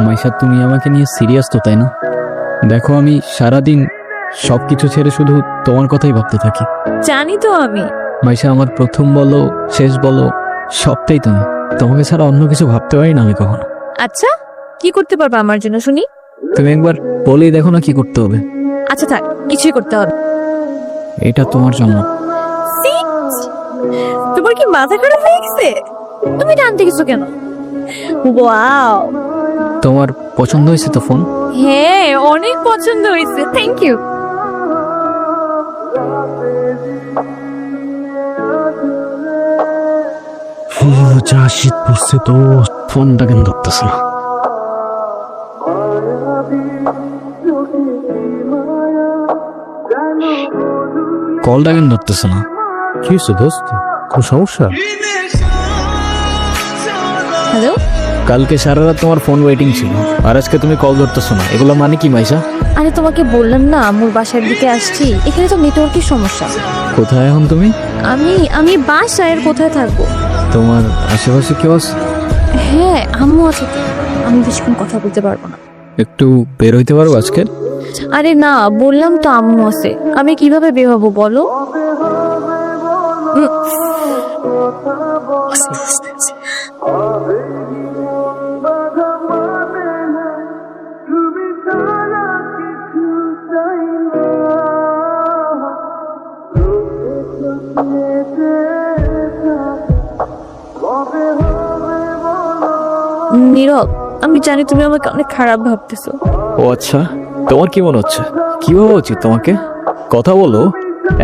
মাইশা, তুমি আমাকে নিয়ে সিরিয়াস তো, তাই না? দেখো, আমি সারাদিন সবকিছু ছেড়ে শুধু তোমার কথাই ভাবতে থাকি। জানি তো আমি। মাইশা, আমার প্রথম বলো শেষ বলো সবটাই তুমি। তোমাকে ছাড়া অন্য কিছু ভাবতে পারি না আমি কখনো। আচ্ছা, কি করতে পারবা আমার জন্য শুনি? তুমি একবার বলেই দেখো না কি করতে হবে। আচ্ছা থাক, কিছুই করতে হবে। এটা তোমার জন্য। তোমার কি মাথা খারাপ হয়ে গেছে? তুমি টানতে গেছো কেন? ওয়াও, তোমার পছন্দ হয়েছে তো ফোন? হ্যাঁ অনেক পছন্দ হয়েছে, থ্যাংক ইউ। যা শীত পড়ছে তো, ফোনটা কেন ধরতেছে না? কলটা কেন ধরতেছে না? কি হয়েছে দোস্ত, কোন সমস্যা? হ্যালো, কালকে সারা রাত তোমার ফোন ওয়েটিং ছিল, আর আজকে তুমি কল ধরতেছো না, এগুলো মানে কি মাইশা? আরে তোমাকে বললাম না আম্মুর বাসার দিকে আসছি, এখানে তো নেটওয়ার্কের সমস্যা। কোথায় এখন তুমি? আমি বাসায়, আর কোথায় থাকবো? তোমার আশেপাশে কেউ আছে? হ্যাঁ আম্মু আছে তো, আমি বেশিক্ষণ কথা বলতে পারবো না। একটু বের হইতে পারবো আজকে? আরে না, বললাম তো আম্মু আছে, আমি কিভাবে বের হবো বলো? নীরব, আমি জানি তুমি আমাকে অনেক খারাপ ভাবতেছো। ও আচ্ছা, তোমার কি মনে হচ্ছে? কি ভাবা উচিত তোমাকে? কথা বলো।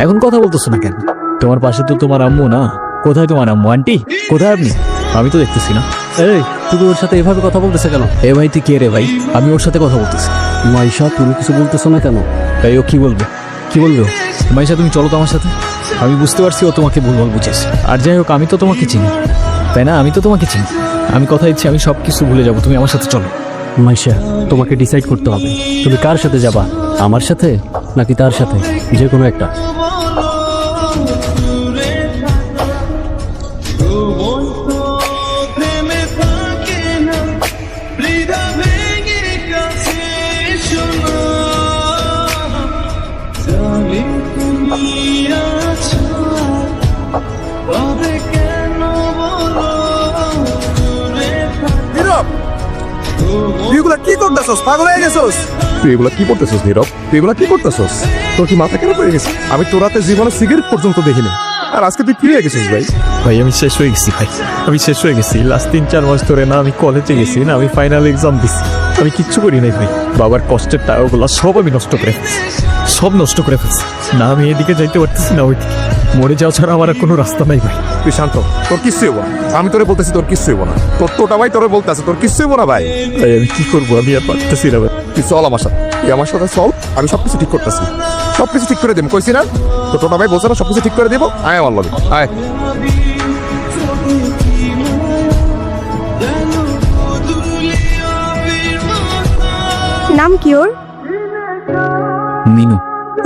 এখন কথা বলতেছো না কেন? তোমার পাশে তো তোমার আম্মু না। কোথায় তোমার আম্মু? আন্টি কোথায় আপনি? আমি তো দেখতেছি না। এই, তুমি ওর সাথে এভাবে কথা বলতেছে কেন? এ ভাই, তুই কে রে ভাই? আমি ওর সাথে কথা বলতেছি। মাইশা, তুমি কিছু বলতেছো না কেন? এই, ও কি বলবে? কি বলবে ও? মাইশা, তুমি চলো তো আমার সাথে। আমি বুঝতে পারছি ও তোমাকে ভুলভাল বুঝেছে। আর যাই হোক, আমি তো তোমাকে চিনি, তাই না? আমি তো তোমাকে চিনি। আমি কথা দিচ্ছি, আমি সব কিছু ভুলে যাবো, তুমি আমার সাথে চলো। মাইশা, তোমাকে ডিসাইড করতে হবে তুমি কার সাথে যাবা, আমার সাথে নাকি তার সাথে, যে কোনো একটা। তুই এগুলা কি করতেছস? পাগল হয়ে গেছস? তুই এগুলা কি করতেছস নীরব? তুই এগুলা কি করতেছস? তোর কি মাথা কেন পড়ে গেছে? আমি তোর রাতে জীবনে সিগারেট পর্যন্ত দেখিনি, আর আজকে তুই কি হয়ে গেছিস ভাই? ভাই আমি শেষ হয়ে গেছি ভাই, আমি শেষ হয়ে গেছি। লাস্ট 3-4 মাস ধরে না আমি কলেজে গেছি, না আমি ফাইনাল এক্সাম দিছি, আমি কিচ্ছু করি নাই ভাই। বাবার কষ্টের টাকাগুলো সব আমি নষ্ট করে ফেলছি, সব নষ্ট করে ফেলছি। না আমি এদিকে যাইতে পারতেছি না ওইদিকে, মরে যাওয়া ছাড়া আমার আর কোনো রাস্তা নাই ভাই। তুই শান্ত, তোর কিচ্ছু হবো না। আমি তোরে বলতেছি তোর কিচ্ছু হবো না। তোর টোটা ভাই তোরে বলতেছে তোর কিচ্ছু হবো না ভাই। ভাই আমি কি করবো, আমি আর পারতেছি না ভাই। তুই চল আমার সাথে, তুই আমার সাথে চল, আমি সবকিছু ঠিক করতেছি, সবকিছু ঠিক করে দেবো। কইছি না তোর টোটা ভাই বলছে না সবকিছু ঠিক করে দেবো? আয় আমার লগে আয়। নাম কি ওর? মিনু।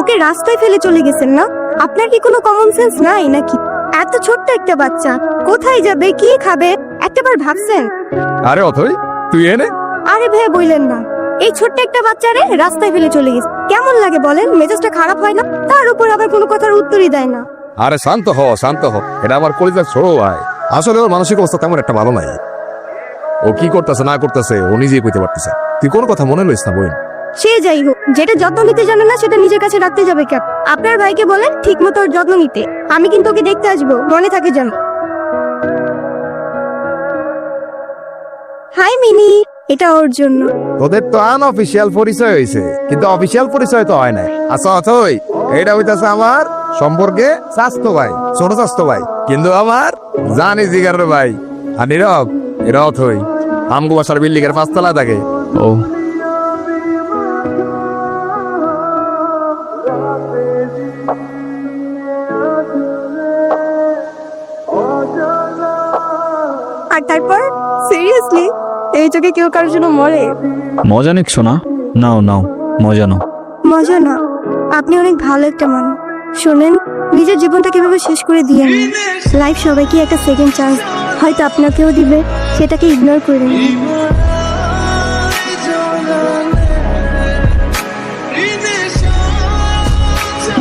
ওকে রাস্তায় ফেলে চলে গেছেন না? আপনার কি কোনো কমন সেন্স নাই নাকি? এত ছোট্ট একটা বাচ্চা কোথায় যাবে, কি খাবে, একটাবার ভাবছেন? আরে অথই, তুই এনে। আরে ভাইয়া বললেন না, এই ছোট্ট একটা বাচ্চারে রাস্তায় ফেলে চলে গেছে, কেমন লাগে বলেন? মেজাজটা খারাপ হয় না? তার উপর আবার কোনো কথার উত্তরই দেয় না। আরে শান্ত হ, শান্ত হ। এটা আমার কলিজার ছোট ভাই। আসলে ওর মানসিক অবস্থা তেমন একটা ভালো নাই। ও কি করতেছে না করতেছে ও নিজেই কইতে পারতেছে। তুই কোনো কথা মনে লইস না বোন। সে যাই হোক, যেটা যত্ন নিতে জানে না সেটা নিজের কাছে রাখতে যাবে কেন? আপনার ভাইকে বলেন ঠিক মতো ওর যত্ন নিতে। আমি কিন্তু ওকে দেখতে আসবো, মনে থাকে যেন। হাই মিনি, এটা ওর জন্য। তোদের তো আনঅফিসিয়াল পরিচয় হয়েছে, কিন্তু অফিসিয়াল পরিচয় তো হয় নাই। আচ্ছা অথই, এটা হইতাছে আমার সম্পর্কে স্বাস্থ্য ভাই, ছোট স্বাস্থ্য ভাই, কিন্তু আমার জানি জিগার ভাই। আর নীরব, এটা অথই আমগো বাসার বিল্ডিং এর 5 তলা থাকে। ও, আর তারপর সিরিয়াসলি এই চোখে কেউ কারোর জন্য মরে? মজা নিচ্ছ না? নাও নাও, মজা নাও। মজা না, আপনি অনেক ভালো একটা মানুষ। শোনেন, নিজের জীবনটা কিভাবে শেষ করে দিয়ে লাইফ সবাইকে একটা সেকেন্ড চান্স হয়তো আপনাকেও দিবে, সেটাকে ইগনোর করে নিন।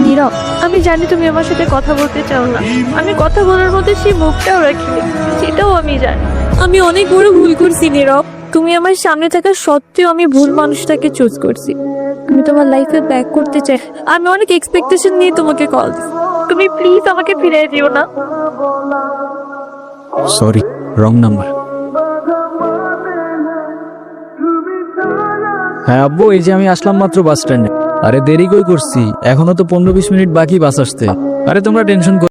নীরব, আমি জানি তুমি আমার সাথে কথা বলতে চাও না। আমি কথা বলার মধ্যে সেই মুখটাও রাখিনি, সেটাও আমি জানি। আমি অনেক বড় ভুল করছি নীরব। তুমি আমার সামনে থাকা সত্ত্বেও আমি ভুল মানুষটাকে চুজ করছি। আমি তোমার লাইফে ব্যাক করতে চাই। আমি অনেক এক্সপেকটেশন নিয়ে তোমাকে কল দিই। তুমি প্লিজ আমাকে ফিরিয়ে দিও না। Sorry, wrong number. হ্যাঁ আব্বু, এই যে আমি আসলাম মাত্র বাস স্ট্যান্ডে। আরে দেরি কই করছি, এখনো তো 15-20 মিনিট বাকি বাস আসতে। আরে তোমরা টেনশন